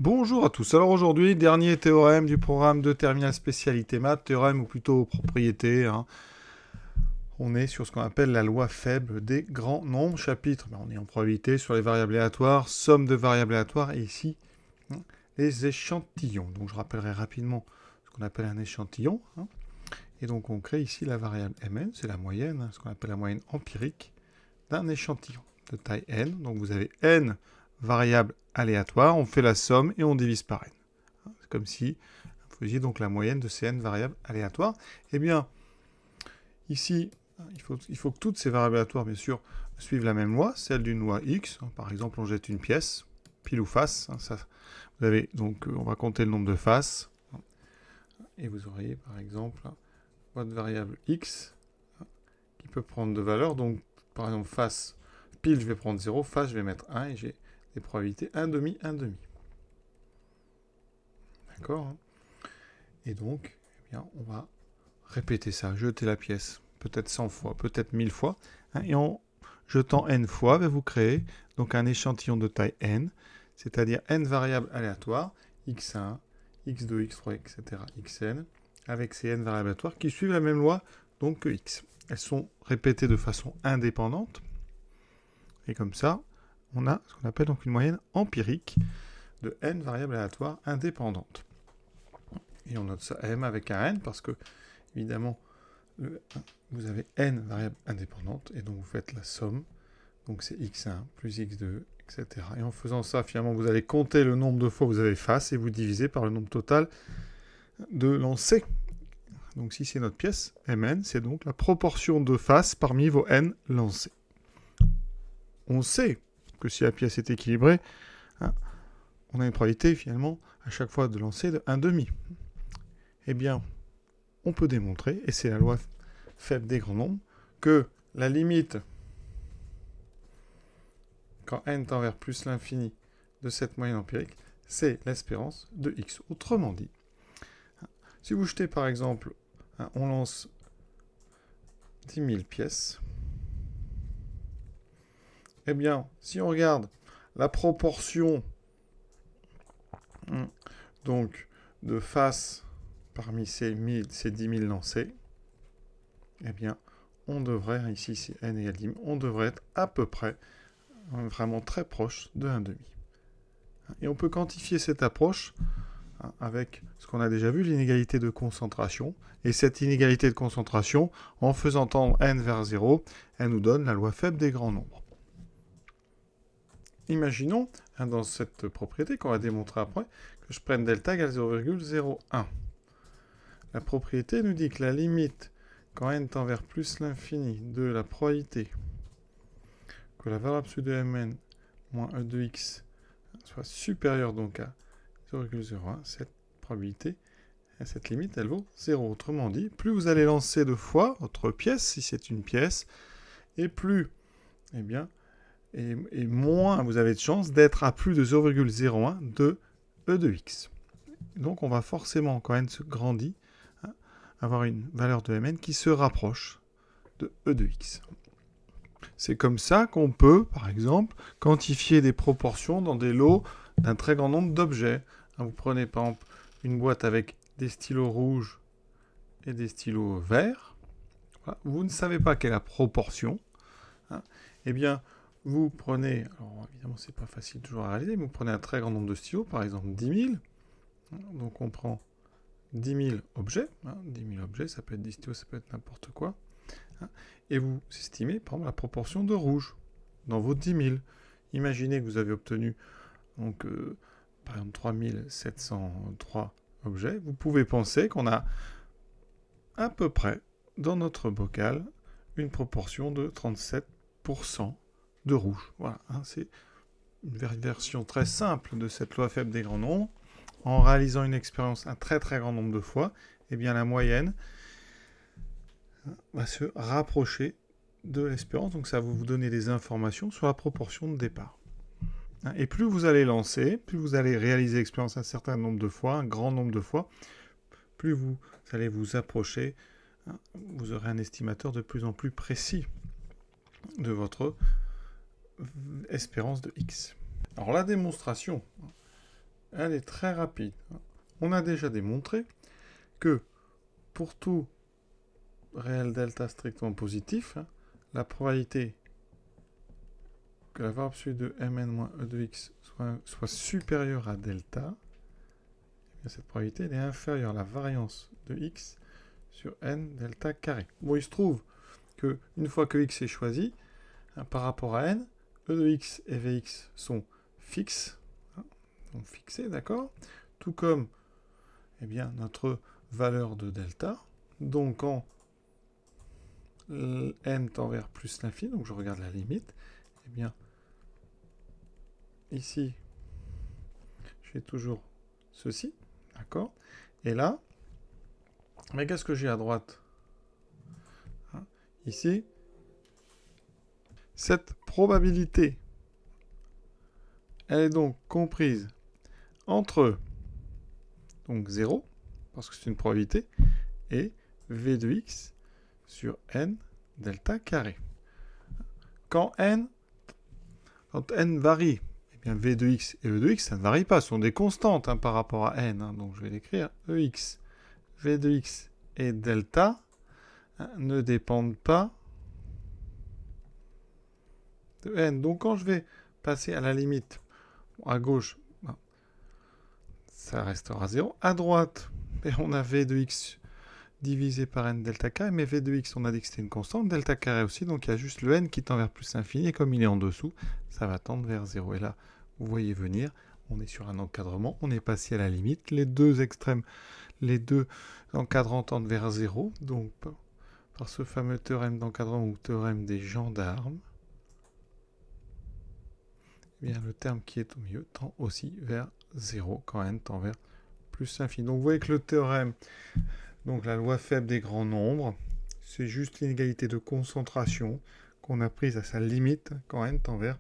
Bonjour à tous. Alors aujourd'hui, dernier théorème du programme de terminale spécialité maths, théorème ou plutôt propriété. On est sur ce qu'on appelle la loi faible des grands nombres. Chapitre, on est en probabilité sur les variables aléatoires, somme de variables aléatoires et ici les échantillons. Donc je rappellerai rapidement ce qu'on appelle un échantillon. Et donc on crée ici la variable mn, c'est la moyenne, ce qu'on appelle la moyenne empirique d'un échantillon de taille n. Donc vous avez n variables aléatoires, on fait la somme et on divise par n. C'est comme si vous faisiez donc la moyenne de ces n variables aléatoires. Eh bien, ici, il faut que toutes ces variables aléatoires, bien sûr, suivent la même loi, celle d'une loi x. Par exemple, on jette une pièce, pile ou face. Vous avez donc, on va compter le nombre de faces. Et vous auriez, par exemple, votre variable x qui peut prendre de valeurs. Donc, par exemple, face, pile, je vais prendre 0, face, je vais mettre 1 et j'ai des probabilités 1 demi, 1 demi. D'accord. Et donc, eh bien, on va répéter ça, jeter la pièce, peut-être 100 fois, peut-être 1000 fois. Et en jetant n fois, vous créez donc un échantillon de taille n, c'est-à-dire n variables aléatoires, x1, x2, x3, etc., xn, avec ces n variables aléatoires qui suivent la même loi donc que x. Elles sont répétées de façon indépendante. Et comme ça, on a ce qu'on appelle donc une moyenne empirique de n variables aléatoires indépendantes. Et on note ça m avec un n parce que, évidemment, vous avez n variables indépendantes et donc vous faites la somme. Donc c'est x1 plus x2, etc. Et en faisant ça, finalement, vous allez compter le nombre de fois que vous avez face et vous divisez par le nombre total de lancers. Donc si c'est notre pièce, mn, c'est donc la proportion de faces parmi vos n lancés. On sait que si la pièce est équilibrée, on a une probabilité finalement à chaque fois de lancer de 1,5. Eh bien, on peut démontrer, et c'est la loi faible des grands nombres, que la limite, quand n tend vers plus l'infini de cette moyenne empirique, c'est l'espérance de x. Autrement dit, si vous jetez par exemple, on lance 10 000 pièces, eh bien, si on regarde la proportion donc de faces parmi ces 10 000 lancés, eh bien, on devrait, ici c'est n égale 10 000, on devrait être à peu près, vraiment très proche de 1,5. Et on peut quantifier cette approche avec ce qu'on a déjà vu, l'inégalité de concentration. Et cette inégalité de concentration, en faisant tendre n vers 0, elle nous donne la loi faible des grands nombres. Imaginons, dans cette propriété qu'on va démontrer après, que je prenne delta égale 0,01. La propriété nous dit que la limite, quand n tend vers plus l'infini, de la probabilité que la valeur absolue de mn moins e de x soit supérieure donc à 0,01, cette probabilité, cette limite, elle vaut 0. Autrement dit, plus vous allez lancer de fois votre pièce, si c'est une pièce, et plus, eh bien, et moins vous avez de chance d'être à plus de 0,01 de e de x. Donc on va forcément, quand n se grandit, avoir une valeur de mn qui se rapproche de e de x. C'est comme ça qu'on peut, par exemple, quantifier des proportions dans des lots d'un très grand nombre d'objets. Vous prenez par exemple une boîte avec des stylos rouges et des stylos verts. Voilà. Vous ne savez pas quelle est la proportion. Eh bien, vous prenez, alors évidemment c'est pas facile toujours à réaliser, mais vous prenez un très grand nombre de stylos, par exemple 10 000. Donc on prend 10 000 objets. 10 000 objets, ça peut être des stylos, ça peut être n'importe quoi. Et vous estimez, par exemple, la proportion de rouge dans vos 10 000. Imaginez que vous avez obtenu, donc, par exemple, 3703 objets. Vous pouvez penser qu'on a à peu près, dans notre bocal, une proportion de 37% de rouge. Voilà, c'est une version très simple de cette loi faible des grands nombres. En réalisant une expérience un très très grand nombre de fois, eh bien la moyenne va se rapprocher de l'espérance. Donc ça va vous donner des informations sur la proportion de départ. Et plus vous allez lancer, plus vous allez réaliser l'expérience un certain nombre de fois, un grand nombre de fois, plus vous allez vous approcher, vous aurez un estimateur de plus en plus précis de votre espérance de x. Alors la démonstration, elle est très rapide. On a déjà démontré que pour tout réel delta strictement positif, la probabilité que la valeur absolue de mn moins e de x soit supérieure à delta, cette probabilité elle est inférieure à la variance de x sur n delta carré. Bon, il se trouve que une fois que x est choisi, par rapport à n, e de x et vx sont fixes, donc fixés, d'accord, tout comme notre valeur de delta. Donc quand n tend vers plus l'infini, donc je regarde la limite, ici, j'ai toujours ceci, d'accord. Et là, mais qu'est-ce que j'ai à droite? Ici, cette probabilité, elle est donc comprise entre donc 0, parce que c'est une probabilité, et v de x sur n delta carré. Quand n varie, v de x et e de x, ça ne varie pas, ce sont des constantes par rapport à n. Donc je vais l'écrire ex, v de x et delta ne dépendent pas de n. Donc quand je vais passer à la limite, à gauche, ça restera 0. À droite, on a v de x divisé par n delta carré, mais v de x, on a dit que c'était une constante, delta carré aussi, donc il y a juste le n qui tend vers plus l'infini, et comme il est en dessous, ça va tendre vers 0. Et là, vous voyez venir, on est sur un encadrement, on est passé à la limite, les deux extrêmes, les deux encadrants tendent vers 0, donc par ce fameux théorème d'encadrement ou théorème des gendarmes, le terme qui est au milieu tend aussi vers 0 quand n tend vers plus l'infini. Donc vous voyez que le théorème, donc la loi faible des grands nombres, c'est juste l'inégalité de concentration qu'on a prise à sa limite quand n tend vers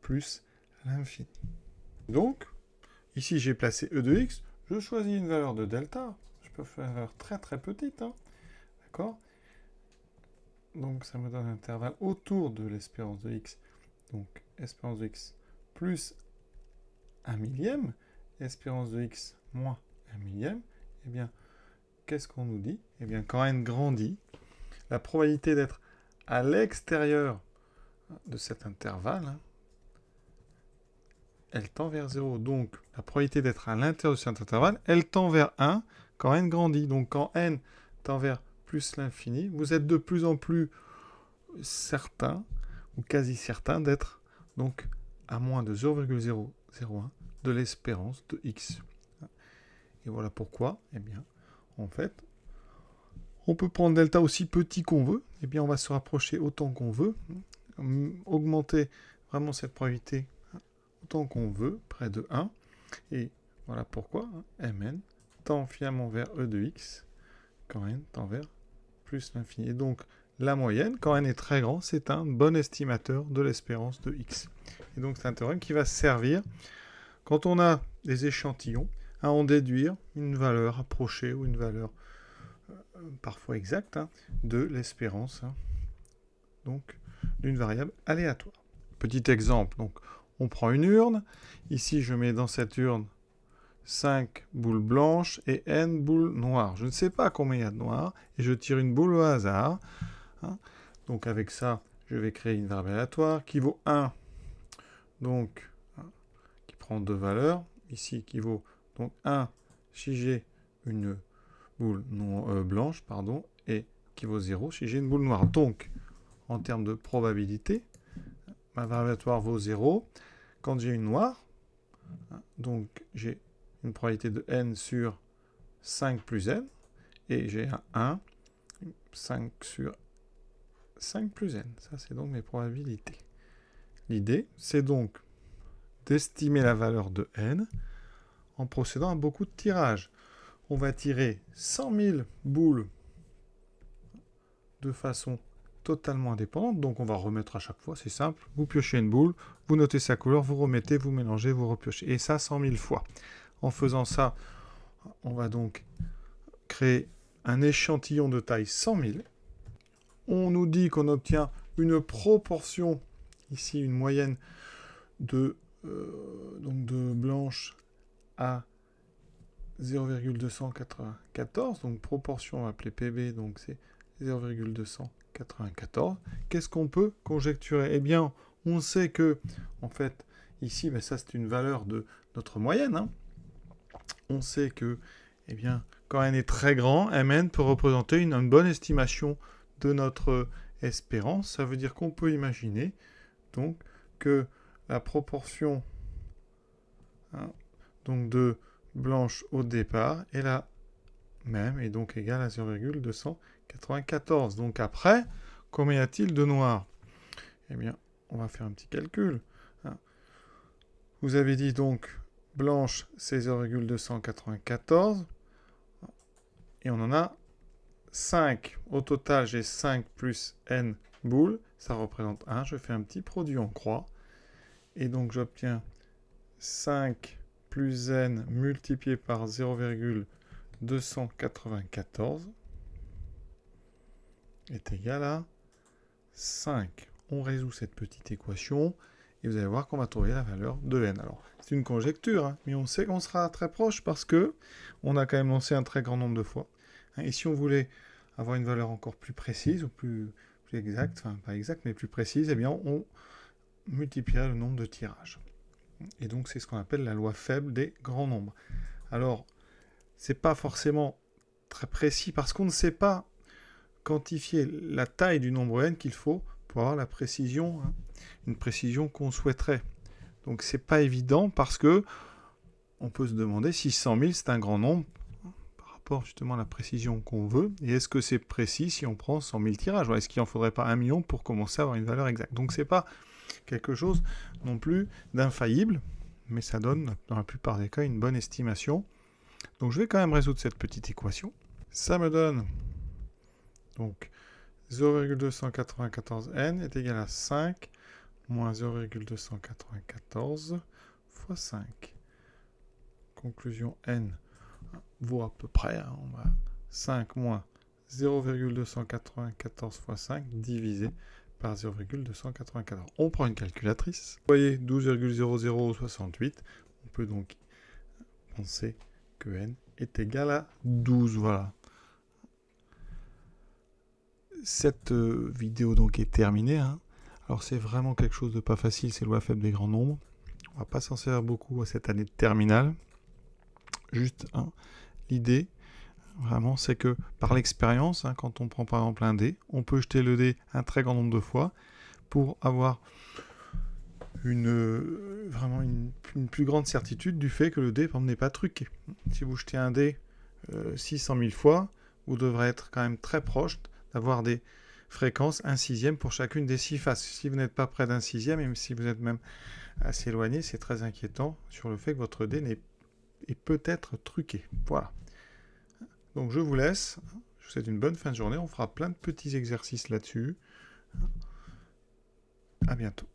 plus l'infini. Donc, ici j'ai placé e de x, je choisis une valeur de delta, je peux faire une valeur très très petite, d'accord? Donc ça me donne un intervalle autour de l'espérance de x, donc espérance de x plus 1 millième, espérance de x moins 1 millième, qu'est-ce qu'on nous dit? Quand n grandit, la probabilité d'être à l'extérieur de cet intervalle, elle tend vers 0. Donc, la probabilité d'être à l'intérieur de cet intervalle, elle tend vers 1 quand n grandit. Donc, quand n tend vers plus l'infini, vous êtes de plus en plus certain, ou quasi certain, d'être donc à moins de 0,001 de l'espérance de x. Et voilà pourquoi, en fait, on peut prendre delta aussi petit qu'on veut, on va se rapprocher autant qu'on veut, augmenter vraiment cette probabilité autant qu'on veut, près de 1, et voilà pourquoi mn tend finalement vers e de x, quand n tend vers plus l'infini. Et donc, la moyenne, quand n est très grand, c'est un bon estimateur de l'espérance de x. Et donc, c'est un théorème qui va servir, quand on a des échantillons, à en déduire une valeur approchée ou une valeur parfois exacte de l'espérance donc d'une variable aléatoire. Petit exemple, donc on prend une urne, ici je mets dans cette urne 5 boules blanches et n boules noires. Je ne sais pas combien il y a de noires, et je tire une boule au hasard. Donc avec ça, je vais créer une variable aléatoire qui vaut 1, donc qui prend deux valeurs, ici qui vaut donc 1 si j'ai une boule blanche, et qui vaut 0 si j'ai une boule noire. Donc, en termes de probabilité, ma variable aléatoire vaut 0. Quand j'ai une noire, donc j'ai une probabilité de n sur 5 plus n, et j'ai un 1, 5 sur 5 plus n. Ça, c'est donc mes probabilités. L'idée, c'est donc d'estimer la valeur de n en procédant à beaucoup de tirages. On va tirer 100 000 boules de façon totalement indépendante, donc on va remettre à chaque fois, c'est simple, vous piochez une boule, vous notez sa couleur, vous remettez, vous mélangez, vous repiochez, et ça 100 000 fois. En faisant ça, on va donc créer un échantillon de taille 100 000. On nous dit qu'on obtient une proportion, ici une moyenne de blanches à 0,294, donc proportion, on va appeler PB, donc c'est 0,294. Qu'est-ce qu'on peut conjecturer? Eh bien, on sait que, en fait, ici, ben ça c'est une valeur de notre moyenne. Hein. On sait que, eh bien, quand n est très grand, Mn peut représenter une bonne estimation de notre espérance. Ça veut dire qu'on peut imaginer, donc, que la proportion donc de blanche au départ est la même, et donc égale à 0,294. Donc après, combien y a-t-il de noirs? Eh bien, on va faire un petit calcul. Vous avez dit donc, blanche, c'est 0,294, et on en a 5. Au total, j'ai 5 plus n boules, ça représente 1. Je fais un petit produit en croix, et donc j'obtiens 5 plus n multiplié par 0,294 est égal à 5. On résout cette petite équation et vous allez voir qu'on va trouver la valeur de n. Alors, c'est une conjecture, hein, mais on sait qu'on sera très proche parce que on a quand même lancé un très grand nombre de fois. Et si on voulait avoir une valeur encore plus précise ou plus exacte, enfin pas exacte mais plus précise, eh bien on multiplierait le nombre de tirages. Et donc, c'est ce qu'on appelle la loi faible des grands nombres. Alors, c'est pas forcément très précis parce qu'on ne sait pas quantifier la taille du nombre n qu'il faut pour avoir la précision, hein, une précision qu'on souhaiterait. Donc, c'est pas évident parce que on peut se demander si 100 000 c'est un grand nombre par rapport justement à la précision qu'on veut. Et est-ce que c'est précis si on prend 100 000 tirages? Est-ce qu'il en faudrait pas 1 million pour commencer à avoir une valeur exacte? Donc, c'est pas quelque chose non plus d'infaillible, mais ça donne dans la plupart des cas une bonne estimation. Donc je vais quand même résoudre cette petite équation. Ça me donne donc 0,294n est égal à 5 moins 0,294 fois 5. Conclusion n vaut à peu près, hein, on va 5 moins 0,294 fois 5 divisé par 0,294. On prend une calculatrice. Vous voyez, 12,0068. On peut donc penser que n est égal à 12. Voilà. Cette vidéo donc est terminée. Hein. Alors c'est vraiment quelque chose de pas facile, c'est loi faible des grands nombres. On va pas s'en servir beaucoup à cette année de terminale. Juste l'idée, vraiment, c'est que par l'expérience, hein, quand on prend par exemple un dé, on peut jeter le dé un très grand nombre de fois pour avoir vraiment une plus grande certitude du fait que le dé n'est pas truqué. Si vous jetez un dé 600 000 fois, vous devrez être quand même très proche d'avoir des fréquences 1/6 pour chacune des 6 faces. Si vous n'êtes pas près d'un 6e, même si vous êtes même assez éloigné, c'est très inquiétant sur le fait que votre dé est peut-être truqué. Voilà. Donc je vous laisse. Je vous souhaite une bonne fin de journée. On fera plein de petits exercices là-dessus. À bientôt.